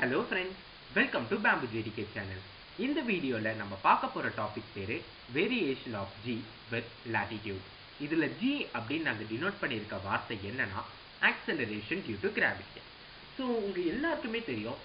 Hello friends, welcome to Bamboo JDK channel. இந்த வீடியோல நம்ம பார்க்க போற டாபிக் பேரு variation of G with latitude. இதுல G அப்படின்னு நாங்க டினோட் பண்ணியிருக்க வார்த்தை என்னன்னா acceleration due to gravity. So உங்க எல்லாருக்குமே தெரியும்,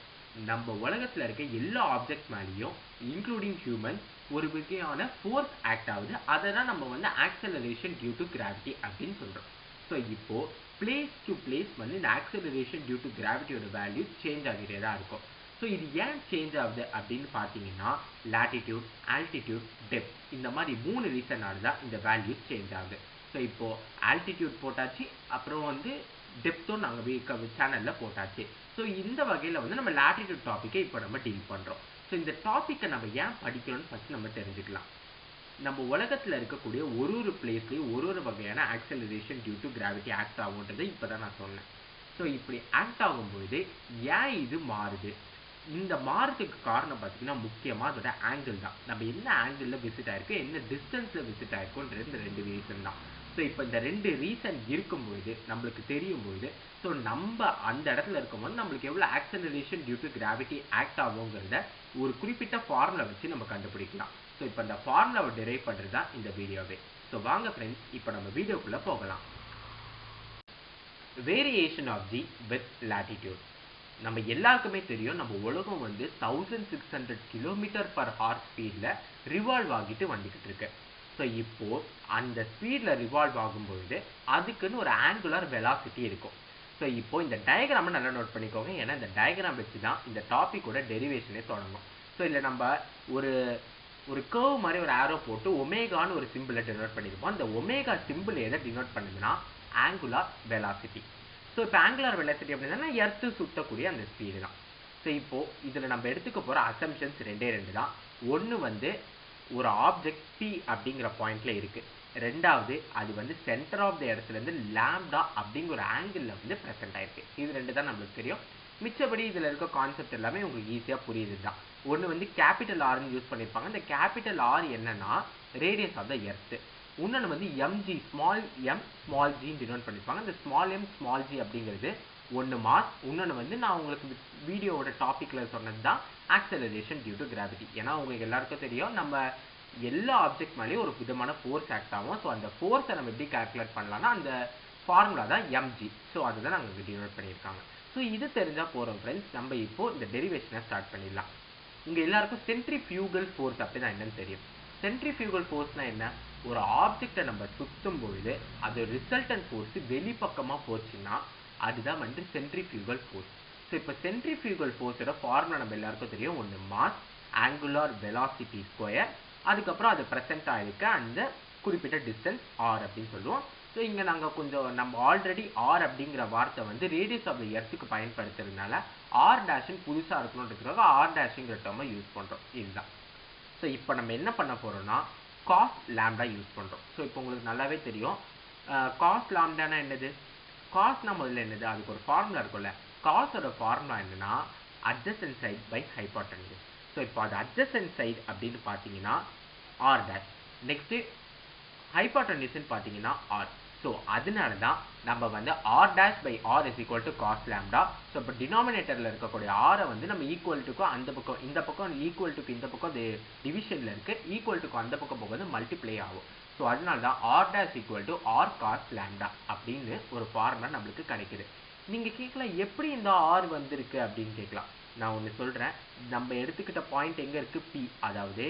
நம்ம உலகத்துல இருக்க எல்லா ஆப்ஜெக்ட் மேலேயும் இன்க்ளூடிங் ஹியூமன் ஒரு வகையான ஃபோர்ஸ் ஆக்ட் ஆகுது. அதை தான் நம்ம வந்து acceleration due to gravity அப்படின்னு சொல்றோம். ஸோ இப்போ பிளேஸ் டு பிளேஸ் வந்து இந்த ஆக்சலரேஷன் டியூ டு கிராவிட்டியோட வேல்யூ சேஞ்ச் ஆகிட்டே தான் இருக்கும். ஸோ இது ஏன் சேஞ்ச் ஆகுது அப்படின்னு பார்த்தீங்கன்னா லாட்டிடியூட், ஆல்டிடியூட், டெப்த் இந்த மாதிரி 3 ரீசனால தான் இந்த வேல்யூ சேஞ்ச் ஆகுது. ஸோ இப்போ ஆல்டிடியூட் போட்டாச்சு, அப்புறம் வந்து டெப்த்தும் நாங்கள் சேனலில் போட்டாச்சு. ஸோ இந்த வகையில் வந்து நம்ம லாட்டிடியூட் டாப்பிக்கை இப்போ நம்ம டீல் பண்ணுறோம். ஸோ இந்த டாப்பிக்கை நம்ம ஏன் படிக்கணும்னு ஃபஸ்ட் நம்ம தெரிஞ்சுக்கலாம். நம்ம உலகத்தில் இருக்கக்கூடிய ஒரு பிளேஸ்லையும் ஒரு வகையான acceleration due to gravity act ஆகுன்றது இப்போ தான் நான் சொன்னேன். ஸோ இப்படி ஆக்ட் ஆகும்போது ஏன் இது மாறுது? இந்த மாறுறதுக்கு காரணம் பார்த்தீங்கன்னா முக்கியமாக அதோட ஆங்கிள் தான். நம்ம என்ன ஆங்கிளில் விசிட் ஆயிருக்கு, என்ன டிஸ்டன்ஸில் விசிட் ஆயிருக்குன்றது இந்த 2 ரீசன் தான். ஸோ இப்போ இந்த 2 ரீசன் இருக்கும்பொழுது நம்மளுக்கு தெரியும் பொழுது ஸோ நம்ம அந்த இடத்துல இருக்கும்போது நம்மளுக்கு எவ்வளோ acceleration due to gravity act ஆகுங்கிறத ஒரு குறிப்பிட்ட ஃபார்முலா வச்சு நம்ம கண்டுபிடிக்கலாம். ஸோ இப்போ இந்த ஃபார்முலாவை டிரைவ் பண்ணுறது தான் இந்த வீடியோவே. ஸோ வாங்க ஃப்ரெண்ட்ஸ், இப்போ நம்ம வீடியோக்குள்ளே போகலாம். Variation of G with latitude. நம்ம எல்லாருக்குமே தெரியும், நம்ம உலகம் வந்து 1600 km/h ஸ்பீடில் ரிவால்வ் ஆகிட்டு வந்துக்கிட்டு இருக்கு. ஸோ இப்போ அந்த ஸ்பீடில் ரிவால்வ் ஆகும்பொழுது அதுக்குன்னு ஒரு ஆங்குலர் வெலாசிட்டி இருக்கும். ஸோ இப்போ இந்த டயக்ராமை நல்லா நோட் பண்ணிக்கோங்க, ஏன்னா இந்த டயக்ராம் வச்சு தான் இந்த டாப்பிக்கோட டெரிவேஷனே தொடங்கும். ஸோ இல்லை நம்ம ஒரு கர்வ் மாதிரி ஒரு ஆரோ போட்டு ஒமேகான்னு ஒரு சிம்பிளை டினோட் பண்ணியிருப்போம். அந்த ஒமேகா சிம்பிள் எதை டினோட் பண்ணுதுன்னா ஆங்குலார் வெலாசிட்டி. ஸோ இப்போ ஆங்குலார் வெலாசிட்டி அப்படின்னா எர்த்து சுற்றக்கூடிய அந்த ஸ்பீடு தான். ஸோ இப்போ இதில் நம்ம எடுத்துக்க போகிற அசம்ஷன்ஸ் 2 தான். ஒன்று வந்து ஒரு ஆப்ஜெக்ட் பி அப்படிங்கிற பாயிண்ட்ல இருக்கு. ரெண்டாவது அது வந்து சென்டர் ஆஃப் த இடத்துலேருந்து லாம்டா அப்படிங்கிற ஒரு ஆங்கிளில் வந்து ப்ரெசென்ட் ஆயிருக்கு. இது 2 தான் நம்மளுக்கு தெரியும். மிச்சபடி இதில் இருக்க கான்செப்ட் எல்லாமே உங்களுக்கு ஈஸியாக புரியுது தான். ஒன்று வந்து கேபிட்டல் ஆர்னு யூஸ் பண்ணியிருப்பாங்க. இந்த கேபிட்டல் ஆர் என்னன்னா ரேடியஸ் ஆஃப் த எர்த்து. இன்னொன்று வந்து எம்ஜி, ஸ்மால் எம் ஸ்மால் ஜின்னு டினோட் பண்ணியிருப்பாங்க. இந்த ஸ்மால் எம் ஸ்மால் ஜி அப்படிங்கிறது ஒன்று மாஸ், இன்னொன்று வந்து நான் உங்களுக்கு வீடியோவோட டாப்பிக்கில் சொன்னது தான் ஆக்சலரேஷன் டியூ டு கிராவிட்டி. ஏன்னா உங்களுக்கு எல்லாருக்கும் தெரியும், நம்ம எல்லா ஆப்ஜெக்ட் மேலேயும் ஒரு விதமான ஃபோர்ஸ் ஆக்ட் ஆகும். ஸோ அந்த ஃபோர்ஸை நம்ம எப்படி கால்குலேட் பண்ணலாம்னா அந்த ஃபார்முலா தான் எம்ஜி. ஸோ அதுதான் நாங்கள் டினோட் பண்ணியிருக்காங்க. ஸோ இது தெரிஞ்சால் போகிறோம் ஃப்ரெண்ட்ஸ். நம்ம இப்போ இந்த டெரிவேஷனை ஸ்டார்ட் பண்ணிடலாம். இங்கே எல்லாருக்கும் சென்ட்ரிஃபியூகல் ஃபோர்ஸ் அப்படின்னா என்னன்னு தெரியும். சென்ட்ரிஃபியூகல் ஃபோர்ஸ்னா என்ன? ஒரு ஆப்ஜெக்டை நம்ம சுற்றும் பொழுது அது ரிசல்டன்ட் ஃபோர்ஸ் வெளிப்பக்கமாக போச்சுன்னா அதுதான் வந்து சென்ட்ரிஃபியூகல் ஃபோர்ஸ். ஸோ இப்போ சென்ட்ரிஃபியூகல் ஃபோர்ஸோட ஃபார்முலா நம்ம எல்லாருக்கும் தெரியும். ஒன்று மாஸ், ஆங்குலார் வெலாசிட்டி ஸ்கொயர், அதுக்கப்புறம் அது ப்ரெசென்ட் ஆகிருக்க அந்த குறிப்பிட்ட டிஸ்டன்ஸ் ஆர் அப்படின்னு சொல்லுவோம். ஸோ இங்கே நாங்கள் கொஞ்சம் நம்ம ஆல்ரெடி ஆர் அப்படிங்கிற வார்த்தை வந்து ரேடியஸ் ஆஃப் த எர்த்துக்கு பயன்படுத்துறதுனால ஆர் டேஷன் புதுசாக இருக்கணுன்றதுக்காக ஆர் டேஷுங்கிற டேர்மை யூஸ் பண்ணுறோம். இதுதான். ஸோ இப்போ நம்ம என்ன பண்ண போகிறோம்னா காஸ் லாம்டா யூஸ் பண்ணுறோம். ஸோ இப்போ உங்களுக்கு நல்லாவே தெரியும் காஸ் லாம்டானா என்னது. காஸ்னா முதல்ல என்னது, அதுக்கு ஒரு ஃபார்முலா இருக்கும்ல. காஸோட ஃபார்முலா என்னன்னா adjacent side by hypotenuse. So இப்போ அது அட்ஜசன்ட் சைட் அப்படின்னு பார்த்தீங்கன்னா ஆர் டேஷ், நெக்ஸ்ட்டு ஹைபாட்டன்யூஸ்ன்னு பார்த்தீங்கன்னா ஆர். ஸோ அதனால தான் நம்ம வந்து R dash by R is equal to cos lambda. So இப்போ டினாமினேட்டரில் இருக்கக்கூடிய ஆரை வந்து நம்ம ஈக்குவல் டுக்கும் அந்த பக்கம் இந்த பக்கம் ஈக்குவல் டுக்கு இந்த பக்கம் அது டிவிஷனில் இருக்குது, ஈக்குவல் டுக்கு அந்த பக்கம் போக வந்து மல்டிப்ளை ஆகும். ஸோ அதனால தான் R dash equal to R cos lambda அப்படின்னு ஒரு ஃபார்முலா நம்மளுக்கு கிடைக்குது. நீங்கள் கேட்கலாம் எப்படி இந்த ஆர் வந்திருக்கு அப்படின்னு கேட்கலாம். நான் ஒன்று சொல்கிறேன். நம்ம எடுத்துக்கிட்ட பாயிண்ட் எங்கே இருக்குது, பி. அதாவது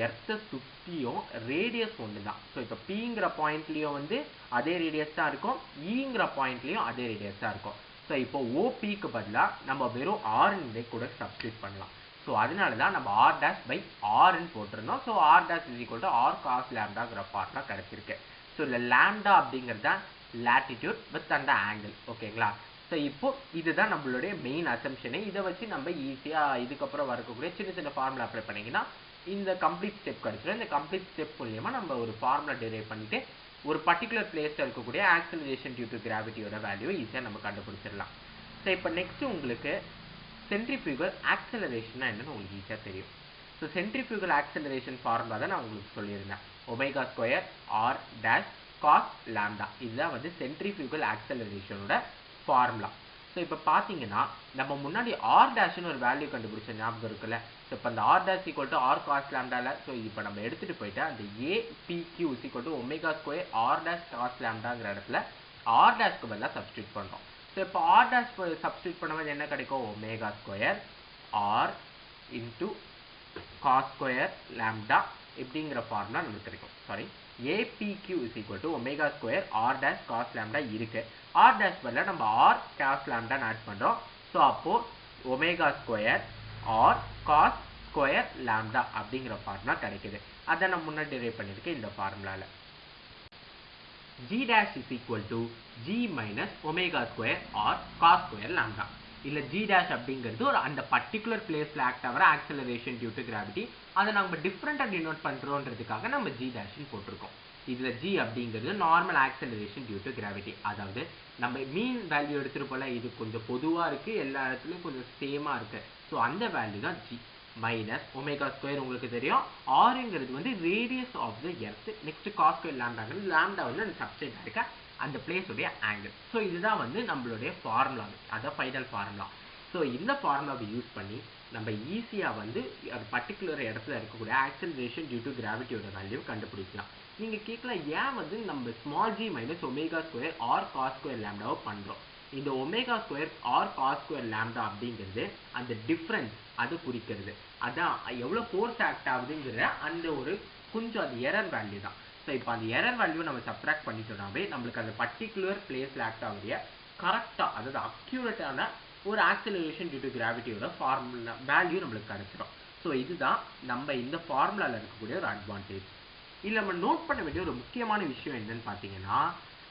எர்த்தை சுற்றியும் ரேடியஸ் ஒன்று தான். ஸோ இப்போ பிங்கிற பாயிண்ட்லேயும் வந்து அதே ரேடியஸ் தான் இருக்கும், ஈங்கிற பாயிண்ட்லேயும் அதே ரேடியஸ் தான் இருக்கும். ஸோ இப்போ ஓபிக்கு பதிலாக நம்ம வெறும் ஆர்ன்னு கூட சப்ஸ்டியூட் பண்ணலாம். ஸோ அதனால தான் நம்ம ஆர் டேஷ் பை ஆர்ன்னு போட்டிருந்தோம். So r dash is equal to R cos லேம்டாங்கிற ஃபார்முலா கிடச்சிருக்கு. ஸோ இல்லை லேம்டா அப்படிங்கிறது தான் லாட்டிடியூட் வித் அந்த ஆங்கிள். ஓகேங்களா? ஸோ இப்போ இதுதான் நம்மளுடைய மெயின் அசம்ஷனே. இதை வச்சு நம்ம ஈஸியாக இதுக்கப்புறம் வரக்கூடிய சின்ன சின்ன ஃபார்முலா அப்ளை பண்ணிங்கன்னா இந்த கம்ப்ளீட் ஸ்டெப் கிடச்சிடும். இந்த கம்ப்ளீட் ஸ்டெப் மூலியமாக நம்ம ஒரு ஃபார்முலா டிரைவ் பண்ணிட்டு ஒரு பர்டிகுலர் பிளேஸில் இருக்கக்கூடிய ஆக்சலரேஷன் டியூ டு கிராவிட்டியோட வேல்யூவை ஈஸியாக நம்ம கண்டுபிடிச்சிடலாம். ஸோ இப்போ நெக்ஸ்ட் உங்களுக்கு சென்ட்ரிஃபியூகல் ஆக்சலரேஷன்னா என்னன்னு உங்களுக்கு ஈஸியாக தெரியும். ஸோ சென்ட்ரிஃபியூகல் ஆக்சலரேஷன் ஃபார்முலா தான் நான் உங்களுக்கு சொல்லியிருந்தேன். Omega square R dash cos lambda. இதுதான் வந்து சென்ட்ரிஃபியூகல் ஆக்சலரேஷனோட ஃபார்முலா. ஸோ இப்போ பார்த்தீங்கன்னா நம்ம முன்னாடி ஆர் டேஷ்னு ஒரு வேல்யூ கண்டுபிடிச்ச ஞாபகம் இருக்குல்ல. ஸோ இப்போ அந்த r dash equal to R cos லாம்டால. ஸோ இப்போ நம்ம எடுத்துகிட்டு போயிட்டு அந்த APQ equal to omega square R dash cos லாம்டாங்கிற இடத்துல ஆர் டேஷ்க்கு பதிலாக சப்ஸ்டியூட் பண்ணுறோம். ஸோ இப்போ ஆர் டேஷ் சப்ஸ்டியூட் பண்ணும்போது என்ன கிடைக்கும்? Omega square R into cos square lambda இப்படிங்கிற ஃபார்முலா நமக்கு கிடைக்கும். Sorry, APQ is equal to omega square R dash cos lambda இருக்கு. ஆர் டேஷ் பதிலாக நம்ம ஆர் காஸ் லாம்டான்னு ஆட் பண்ணுறோம். ஸோ அப்போ omega square R cos square lambda அப்படிங்கிற ஃபார்முலா கிடைக்குது. அதை நான் முன்னாடி டிரைவ் பண்ணியிருக்கேன் இந்த ஃபார்முலாவில். G dash is equal to G minus omega square or cos square lambda. இல்ல G dash அப்படிங்கிறது ஒரு அந்த பர்டிகுலர் பிளேஸ்ல ஆக்ட் ஆகிற ஆக்சலரேஷன் டியூ டு கிராவிட்டி. அதை நம்ம டிஃப்ரெண்டா டினோட் பண்றோன்றதுக்காக நம்ம G dash போட்டிருக்கோம். இதுல G அப்படிங்கிறது normal acceleration due to gravity. அதாவது நம்ம மீன் வேல்யூ எடுத்துட்டு போல இது கொஞ்சம் பொதுவா இருக்கு, எல்லா இடத்துலயும் கொஞ்சம் சேமா இருக்கு. ஸோ அந்த வேல்யூ தான் G மைனஸ் ஒமேகா ஸ்கொயர். உங்களுக்கு தெரியும் ஆர்ங்கிறது வந்து radius of the earth. Next cos square லாம்டாங்கிறது லாம்டா வந்து அந்த சப்ஸ்டேட் இருக்க அந்த பிளேஸுடைய ஆங்கிள். ஸோ இதுதான் வந்து நம்மளுடைய ஃபார்முலா, அதான் ஃபைனல் ஃபார்முலா. ஸோ இந்த ஃபார்முலாவை யூஸ் பண்ணி நம்ம ஈஸியாக வந்து அது பர்டிகுலர் இடத்துல இருக்கக்கூடிய ஆக்சலரேஷன் டியூ டு கிராவிட்டியோட வேல்யூ கண்டுபிடிக்கலாம். நீங்கள் கேட்கலாம் ஏன் வந்து நம்ம small g minus omega square R cos square லேம்டாவை பண்ணுறோம். இந்த omega square R cos square lambda அப்படிங்கிறது அந்த டிஃப்ரென்ஸ் அது குறிக்கிறது. அதான் எவ்வளோ ஃபோர்ஸ் ஆக்ட் ஆகுதுங்கிற அந்த ஒரு கொஞ்சம் அது எரர் வேல்யூ தான். ஸோ இப்போ அந்த எரர் வேல்யூ நம்ம சப்ராக்ட் பண்ணிட்டோம்னாவே நம்மளுக்கு அந்த பர்டிகுலர் பிளேஸில் ஆக்ட் ஆகுது கரெக்டாக, அதாவது அக்யூரேட்டான ஒரு ஆக்சலரேஷன் டியூ டு கிராவிட்டியோட ஃபார்முலா வேல்யூ நம்மளுக்கு கிடைச்சிடும். ஸோ இதுதான் நம்ம இந்த ஃபார்முலாவில் இருக்கக்கூடிய ஒரு அட்வான்டேஜ். இதில் நம்ம நோட் பண்ண வேண்டிய ஒரு முக்கியமான விஷயம் என்னன்னு பார்த்தீங்கன்னா,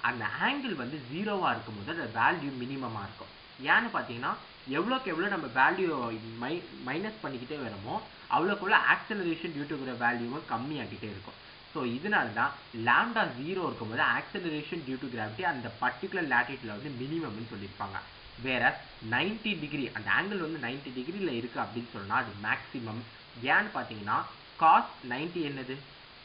அந்த ஆங்கிள் வந்து ஜீரோவாக இருக்கும்போது அந்த வேல்யூ மினிமமாக இருக்கும். ஏன்னு பார்த்தீங்கன்னா எவ்வளோக்கு எவ்வளோ நம்ம வேல்யூ மைனஸ் பண்ணிக்கிட்டே வரமோ அவ்வளோக்குள்ள ஆக்சலரேஷன் டியூ டு வேல்யூவும் கம்மியாகிட்டே இருக்கும். ஸோ இதனால தான் லாம்டா ஜீரோ இருக்கும்போது ஆக்சலரேஷன் டியூ டு கிராவிட்டி அந்த பர்டிகுலர் லேட்டிட்யூட்ல வந்து மினிமம்னு சொல்லியிருப்பாங்க. வேற 90 டிகிரி அந்த ஆங்கிள் வந்து 90 டிகிரியில் இருக்கு அப்படின்னு சொன்னால் அது மேக்ஸிமம். ஏன்னு பார்த்தீங்கன்னா காஸ் 90 என்னது?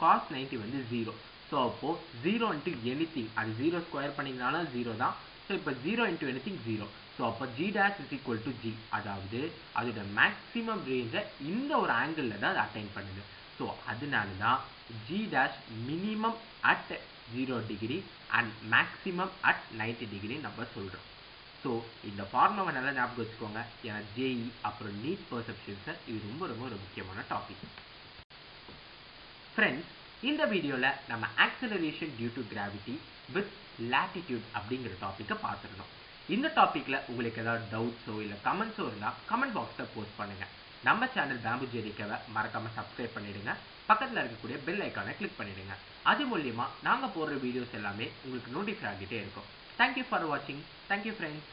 காஸ் 90 வந்து ஜீரோ. ஸோ அப்போ ஜீரோ இன்ட்டு எனிதிங், அது ஜீரோ ஸ்கொயர் பண்ணிங்கனாலும் ஜீரோ தான். ஸோ இப்போ zero into anything zero. So அப்போ G dash is equal to G, அதாவது அதோட மேக்ஸிமம் ரேஞ்சை இந்த ஒரு ஆங்கிளில் தான் அது அட்டைன் பண்ணுது. ஸோ அதனால தான் G dash minimum at 0 degree and maximum at 90 degree நம்ம சொல்கிறோம். ஸோ இந்த ஃபார்முலாவை நல்லா ஞாபகம் வச்சுக்கோங்க. ஏன்னா JEE அப்புறம் NEET பெர்செப்ஷன்ஸை இது ரொம்ப ரொம்ப ஒரு முக்கியமான டாபிக். ஃப்ரெண்ட்ஸ், இந்த வீடியோவில் நம்ம acceleration due to gravity with latitude அப்படிங்கிற டாப்பிக்கை பார்த்துருந்தோம். இந்த டாப்பிக்கில் உங்களுக்கு ஏதாவது டவுட்ஸோ இல்லை கமெண்ட்ஸோ இருந்தால் கமெண்ட் பாக்ஸில் போஸ்ட் பண்ணுங்கள். நம்ம சேனல் பேம்பு ஜெரிக்காவை மறக்காமல் சப்ஸ்கிரைப் பண்ணிவிடுங்க. பக்கத்தில் இருக்கக்கூடிய பெல் ஐக்கானை கிளிக் பண்ணிவிடுங்க. அது மூலியமாக நாங்கள் போடுற வீடியோஸ் எல்லாமே உங்களுக்கு நோட்டிஃபை ஆகிட்டே இருக்கும். தேங்க்யூ ஃபார் வாட்சிங். Thank you friends.